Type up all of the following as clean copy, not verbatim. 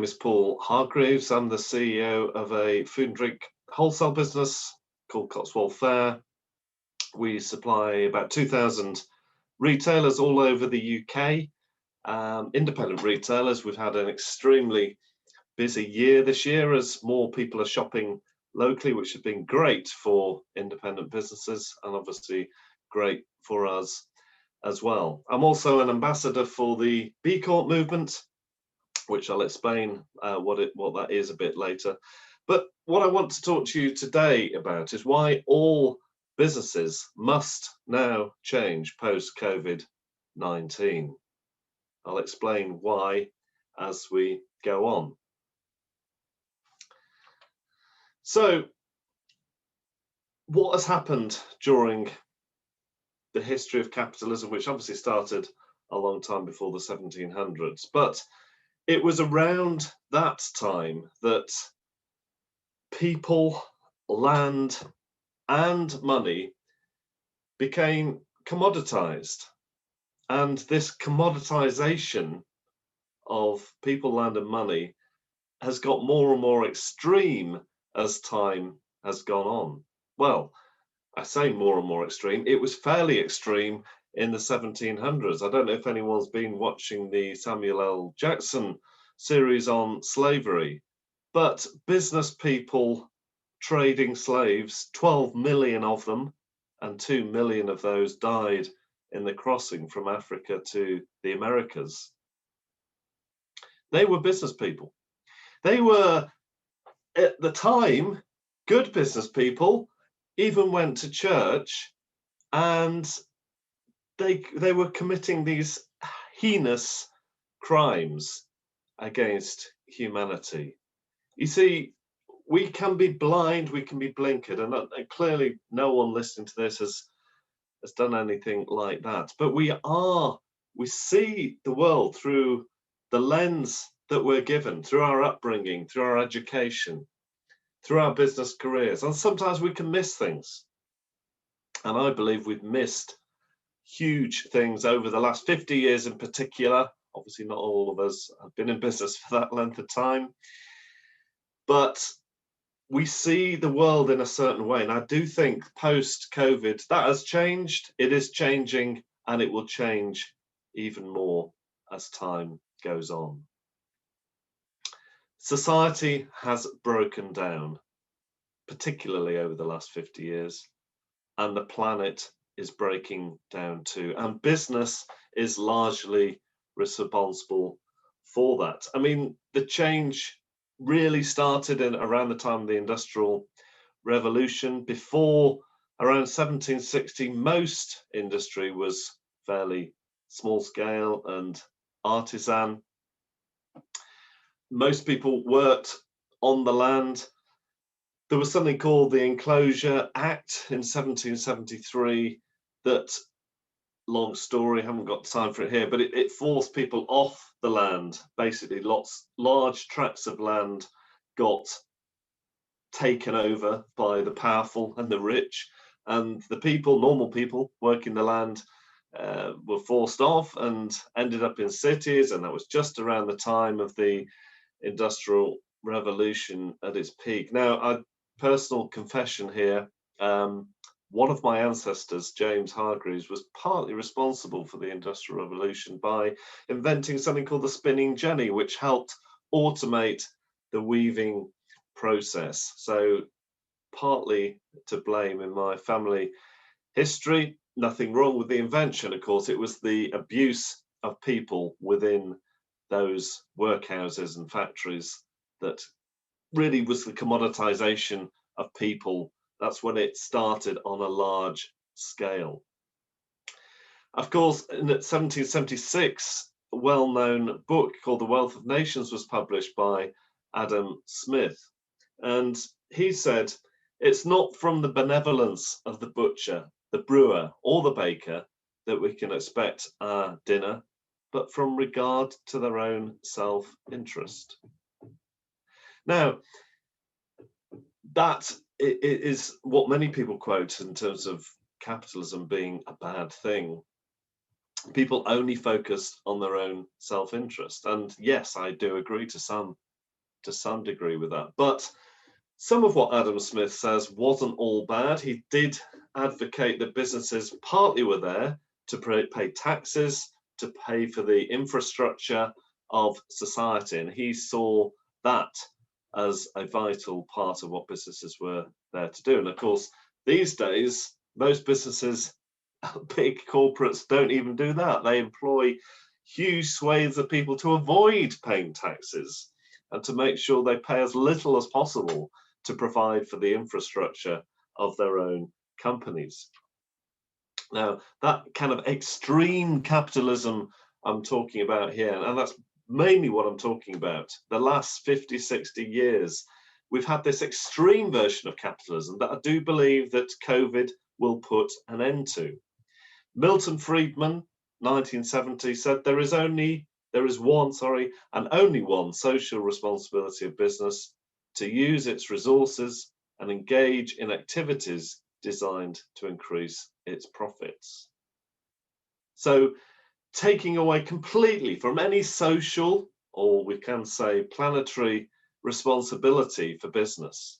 name is Paul Hargreaves. I'm the CEO of a food and drink wholesale business called Cotswold Fare. We supply about 2,000 retailers all over the UK, independent retailers. We've had an extremely busy year this year as more people are shopping locally, which has been great for independent businesses and obviously great for us as well. I'm also an ambassador for the B Corp movement, which I'll explain what that is a bit later. But what I want to talk to you today about is why all businesses must now change post-COVID-19. I'll explain why as we go on. So, what has happened during the history of capitalism, which obviously started a long time before the 1700s, but it was around that time that people, land, and money became commoditized. And this commoditization of people, land, and money has got more and more extreme as time has gone on. Well, I say more and more extreme. It was fairly extreme in the 1700s. I don't know if anyone's been watching the Samuel L. Jackson series on slavery, but business people trading slaves, 12 million of them, and 2 million of those died in the crossing from Africa to the Americas. They were business people. They were, at the time, good business people, even went to church, and they were committing these heinous crimes against humanity. You see, we can be blind, we can be blinkered, and clearly no one listening to this has done anything like that. But we see the world through the lens that we're given, through our upbringing, through our education, through our business careers, and sometimes we can miss things. And I believe we've missed huge things over the last 50 years in particular. Obviously, not all of us have been in business for that length of time, but we see the world in a certain way. And I do think post-COVID, that has changed, it is changing, and it will change even more as time goes on. Society has broken down, particularly over the last 50 years, and the planet is breaking down too. And business is largely responsible for that. I mean, the change really started around the time of the Industrial Revolution. Before around 1760, most industry was fairly small scale and artisan. Most people worked on the land. There was something called the Enclosure Act in 1773 that, long story, haven't got time for it here, but it forced people off the land. Basically, large tracts of land got taken over by the powerful and the rich, and the people, normal people working the land, were forced off and ended up in cities. And that was just around the time of the Industrial Revolution at its peak. Now, personal confession here, one of my ancestors, James Hargreaves, was partly responsible for the Industrial Revolution by inventing something called the spinning jenny, which helped automate the weaving process. So partly to blame in my family history. Nothing wrong with the invention, of course. It was the abuse of people within those workhouses and factories that really was the commoditization of people. That's when it started on a large scale. Of course, in 1776, a well-known book called The Wealth of Nations was published by Adam Smith. And he said, it's not from the benevolence of the butcher, the brewer, or the baker that we can expect our dinner, but from regard to their own self-interest. Now, that is what many people quote in terms of capitalism being a bad thing. People only focused on their own self-interest. And yes, I do agree to some to some degree with that. But some of what Adam Smith says wasn't all bad. He did advocate that businesses partly were there to pay taxes, to pay for the infrastructure of society. And he saw that as a vital part of what businesses were there to do. And of course, these days, most businesses, big corporates, don't even do that. They employ huge swathes of people to avoid paying taxes and to make sure they pay as little as possible to provide for the infrastructure of their own companies. Now, that kind of extreme capitalism I'm talking about here, and that's mainly what I'm talking about, the last 50, 60 years, we've had this extreme version of capitalism that I do believe that COVID will put an end to. Milton Friedman, 1970, said there is one, and only one social responsibility of business: to use its resources and engage in activities designed to increase its profits. So, taking away completely from any social, or we can say planetary, responsibility for business.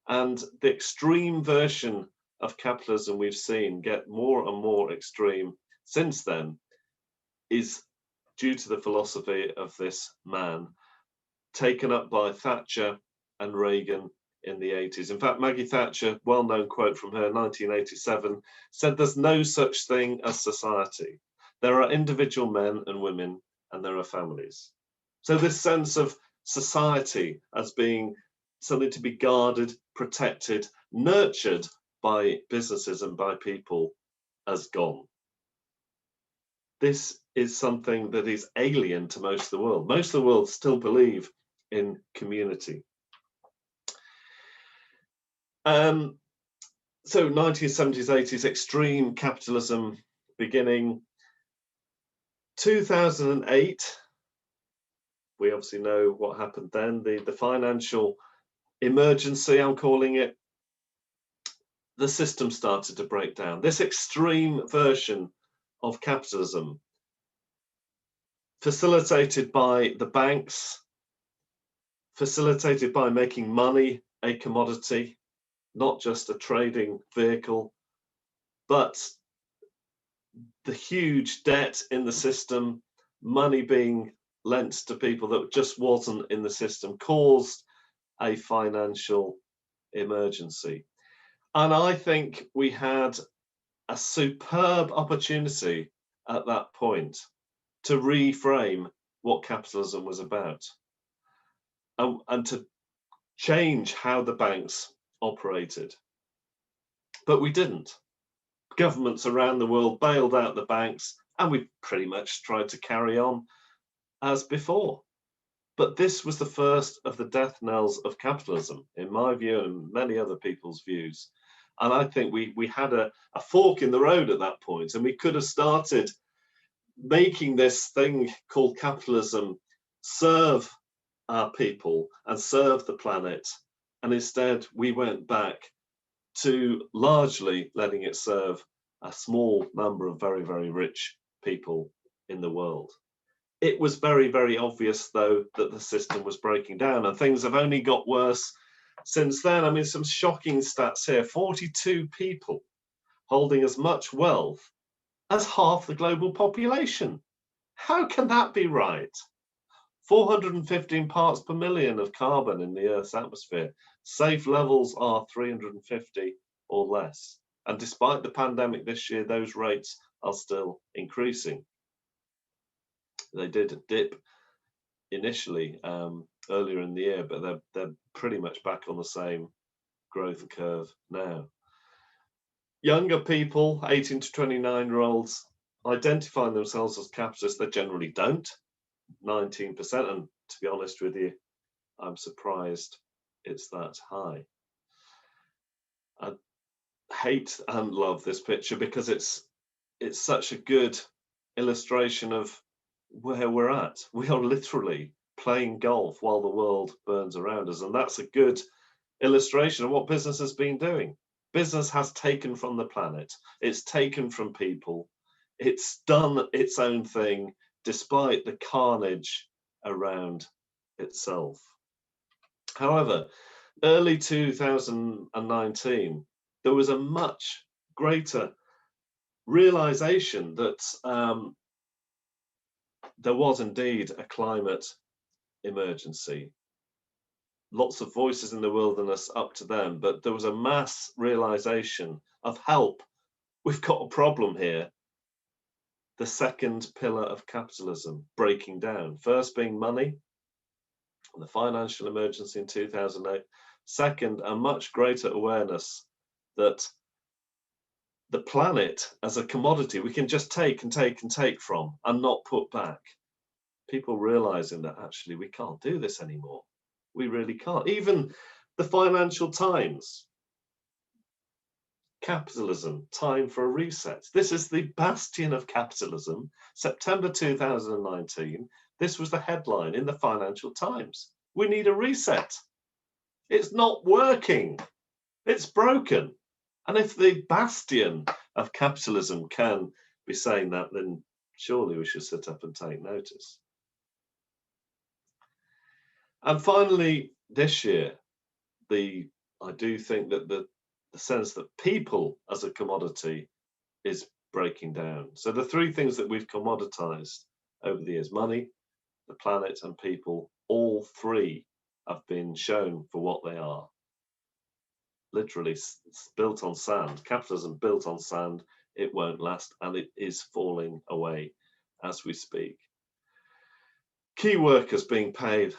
And the extreme version of capitalism we've seen get more and more extreme since then is due to the philosophy of this man, taken up by Thatcher and Reagan in the 80s. In fact, Maggie Thatcher, well-known quote from her, 1987, said there's no such thing as society. There are individual men and women, and there are families. So this sense of society as being something to be guarded, protected, nurtured by businesses and by people has gone. This is something that is alien to most of the world. Most of the world still believe in community. So 1970s, 80s, extreme capitalism beginning. 2008, we obviously know what happened then, the financial emergency, I'm calling it. The system started to break down. This extreme version of capitalism, facilitated by the banks, facilitated by making money a commodity, not just a trading vehicle, but the huge debt in the system, money being lent to people that just wasn't in the system, caused a financial emergency. And I think we had a superb opportunity at that point to reframe what capitalism was about and to change how the banks operated. But we didn't. Governments around the world bailed out the banks, and we pretty much tried to carry on as before. But this was the first of the death knells of capitalism, in my view and many other people's views. And I think we had a fork in the road at that point, and we could have started making this thing called capitalism serve our people and serve the planet. And instead, we went back to largely letting it serve a small number of very, very rich people in the world. It was very, very obvious, though, that the system was breaking down, and things have only got worse since then. I mean, some shocking stats here: 42 people holding as much wealth as half the global population. How can that be right? 415 parts per million of carbon in the Earth's atmosphere. Safe levels are 350 or less. And despite the pandemic this year, those rates are still increasing. They did dip initially earlier in the year, but they're pretty much back on the same growth curve now. Younger people, 18 to 29-year-olds, identify themselves as capitalists. They generally don't, 19%. And to be honest with you, I'm surprised it's that high. I hate and love this picture because it's such a good illustration of where we're at. We are literally playing golf while the world burns around us, and that's a good illustration of what business has been doing. Business has taken from the planet, it's taken from people, it's done its own thing despite the carnage around itself. However, early 2019, there was a much greater realization that there was indeed a climate emergency. Lots of voices in the wilderness up to them, but there was a mass realization of help. We've got a problem here. The second pillar of capitalism breaking down. First being money, the financial emergency in 2008. Second, a much greater awareness that the planet as a commodity we can just take and take and take from and not put back. People realizing that actually we can't do this anymore. We really can't. Even the Financial Times, capitalism, time for a reset. This is the bastion of capitalism. September 2019, this was the headline in the Financial Times. We need a reset. It's not working. It's broken. And if the bastion of capitalism can be saying that, then surely we should sit up and take notice. And finally, this year, I do think that the sense that people as a commodity is breaking down. So the three things that we've commoditized over the years, money, the planet, and people, all three have been shown for what they are. Literally built on sand. Capitalism built on sand. It won't last, and it is falling away as we speak. Key workers being paid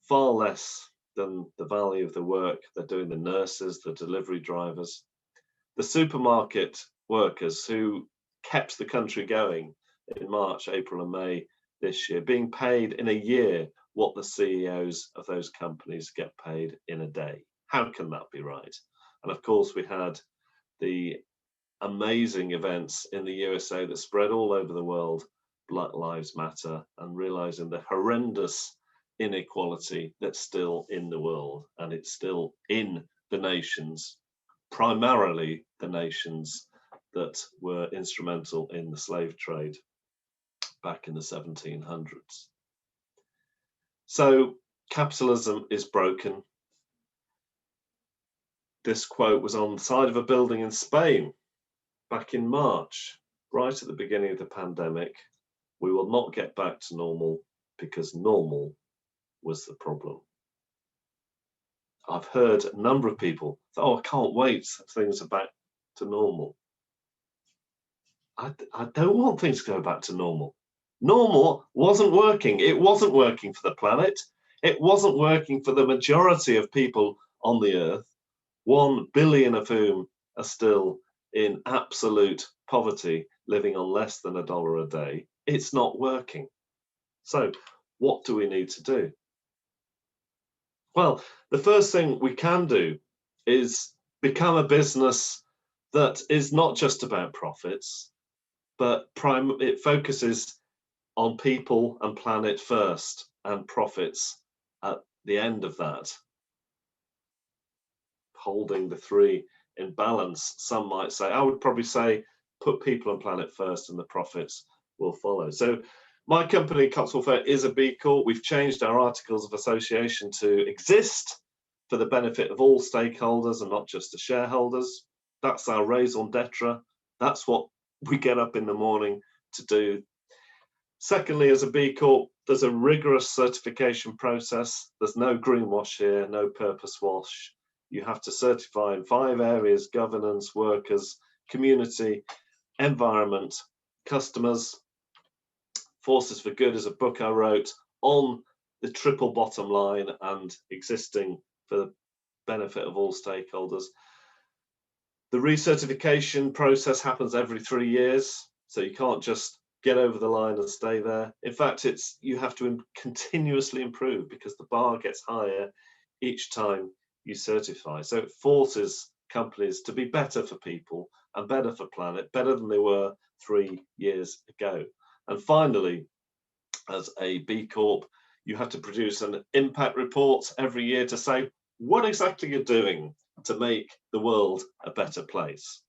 far less than the value of the work they're doing, the nurses, the delivery drivers, the supermarket workers who kept the country going in March, April, and May this year, being paid in a year what the CEOs of those companies get paid in a day. How can that be right? And of course, we had the amazing events in the USA that spread all over the world, Black Lives Matter, and realizing the horrendous inequality that's still in the world, and it's still in the nations, primarily the nations that were instrumental in the slave trade back in the 1700s. So capitalism is broken. This quote was on the side of a building in Spain back in March, right at the beginning of the pandemic. We will not get back to normal because normal was the problem. I've heard a number of people say, oh, I can't wait, things are back to normal. I don't want things to go back to normal. Normal wasn't working. It wasn't working for the planet. It wasn't working for the majority of people on the earth, 1 billion of whom are still in absolute poverty, living on less than $1 a day. It's not working. So what do we need to do? Well, the first thing we can do is become a business that is not just about profits, but it focuses on people and planet first and profits at the end of that. Holding the three in balance, some might say. I would probably say put people and planet first and the profits will follow. So my company, Cotswold Fair, is a B Corp. We've changed our articles of association to exist for the benefit of all stakeholders and not just the shareholders. That's our raison d'etre. That's what we get up in the morning to do. Secondly, as a B Corp, there's a rigorous certification process. There's no greenwash here, no purpose wash. You have to certify in 5 areas: governance, workers, community, environment, customers. Forces for Good is a book I wrote on the triple bottom line and existing for the benefit of all stakeholders. The recertification process happens every 3 years, so you can't just get over the line and stay there. In fact, you have to continuously improve because the bar gets higher each time you certify. So it forces companies to be better for people and better for planet, better than they were 3 years ago. And finally, as a B Corp, you have to produce an impact report every year to say what exactly you're doing to make the world a better place.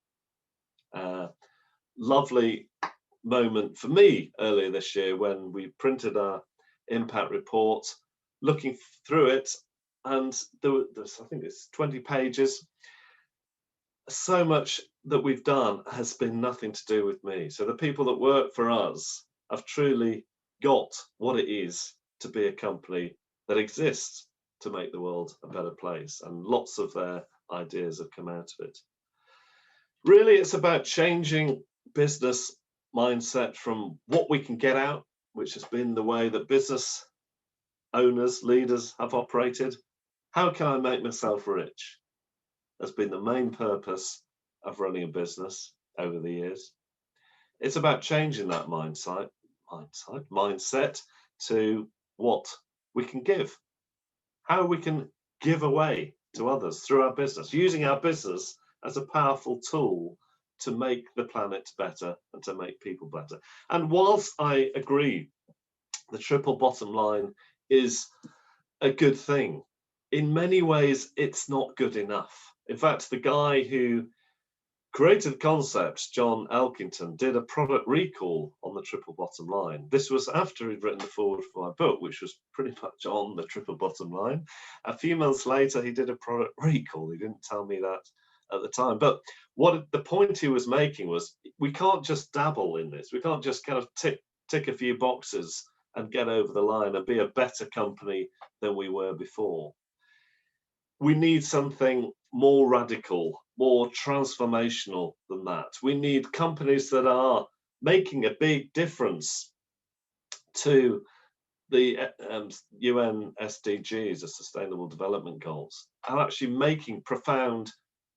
Lovely moment for me earlier this year when we printed our impact report. Looking through it, and there's, I think it's 20 pages. So much that we've done has been nothing to do with me. So the people that work for us have truly got what it is to be a company that exists to make the world a better place, and lots of their ideas have come out of it. Really, it's about changing business mindset from what we can get out, which has been the way that business owners, leaders have operated. How can I make myself rich? Has been the main purpose of running a business over the years. It's about changing that mindset to what we can give, how we can give away to others through our business, using our business as a powerful tool to make the planet better and to make people better. And whilst I agree the triple bottom line is a good thing, in many ways it's not good enough. In fact, the guy who created the concept, John Elkington, did a product recall on the triple bottom line. This was after he'd written the foreword for my book, which was pretty much on the triple bottom line. A few months later, he did a product recall. He didn't tell me that at the time. But what the point he was making was, we can't just dabble in this. We can't just kind of tick a few boxes and get over the line and be a better company than we were before. We need something more radical, more transformational than that. We need companies that are making a big difference to the UN SDGs, the Sustainable Development Goals, and actually making profound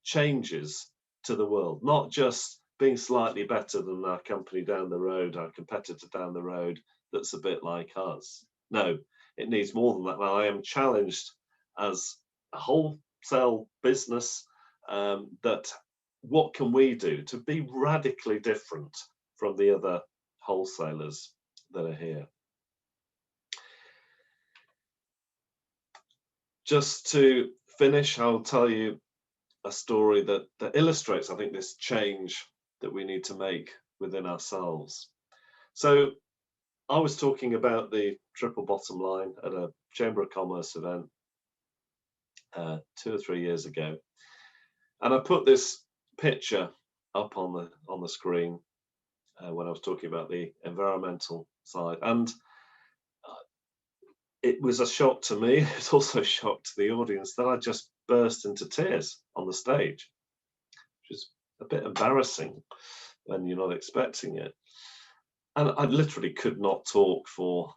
changes to the world, not just being slightly better than our company down the road, our competitor down the road that's a bit like us. No, it needs more than that. Now, I am challenged as a wholesale business that what can we do to be radically different from the other wholesalers that are here. Just to finish, I'll tell you a story that illustrates, I think, this change that we need to make within ourselves. So I was talking about the triple bottom line at a Chamber of Commerce event 2 or 3 years ago, and I put this picture up on the screen when I was talking about the environmental side, and it was a shock to me. It's also a shock to the audience that I just burst into tears on the stage, which is a bit embarrassing when you're not expecting it. And I literally could not talk for,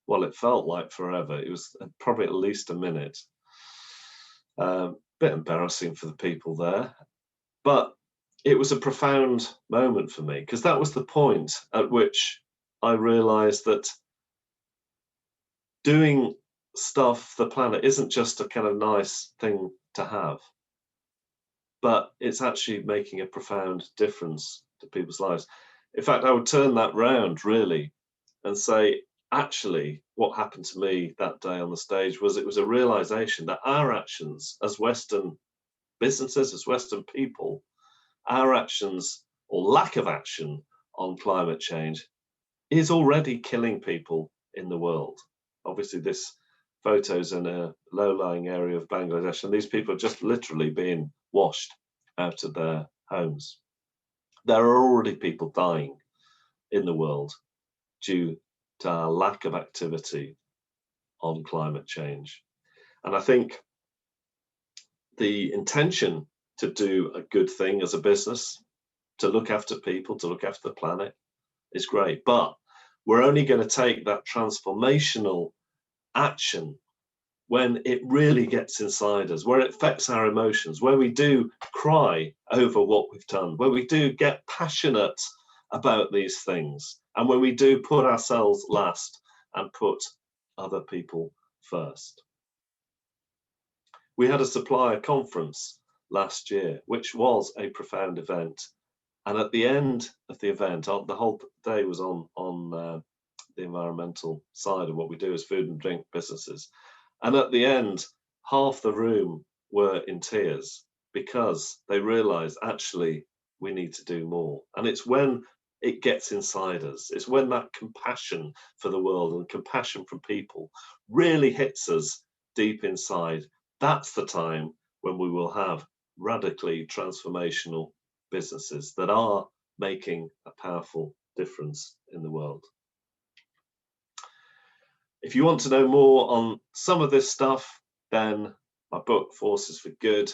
well, it felt like forever. It was probably at least a minute. Bit embarrassing for the people there, but it was a profound moment for me, because that was the point at which I realized that doing stuff for the planet isn't just a kind of nice thing to have, but it's actually making a profound difference to people's lives. In fact, I would turn that round really and say, actually, what happened to me that day on the stage was, it was a realization that our actions as Western businesses, as Western people, our actions or lack of action on climate change is already killing people in the world. Obviously, this photo's in a low-lying area of Bangladesh, and these people are just literally being washed out of their homes. There are already people dying in the world due to our lack of activity on climate change. And I think the intention to do a good thing as a business, to look after people, to look after the planet, is great. But we're only going to take that transformational action when it really gets inside us, where it affects our emotions, where we do cry over what we've done, where we do get passionate about these things, and when we do put ourselves last and put other people first. We had a supplier conference last year, which was a profound event. And at the end of the event, the whole day was on the environmental side of what we do as food and drink businesses. And at the end, half the room were in tears because they realized, actually, we need to do more. And it's when it gets inside us, it's when that compassion for the world and compassion from people really hits us, deep inside, that's the time when we will have radically transformational businesses that are making a powerful difference in the world. If you want to know more on some of this stuff, then my book, Forces for Good,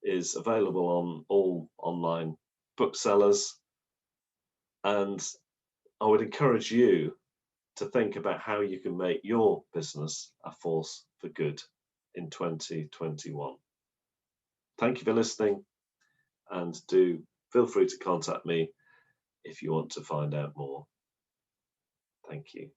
is available on all online booksellers. And I would encourage you to think about how you can make your business a force for good in 2021. Thank you for listening, and do feel free to contact me if you want to find out more. Thank you.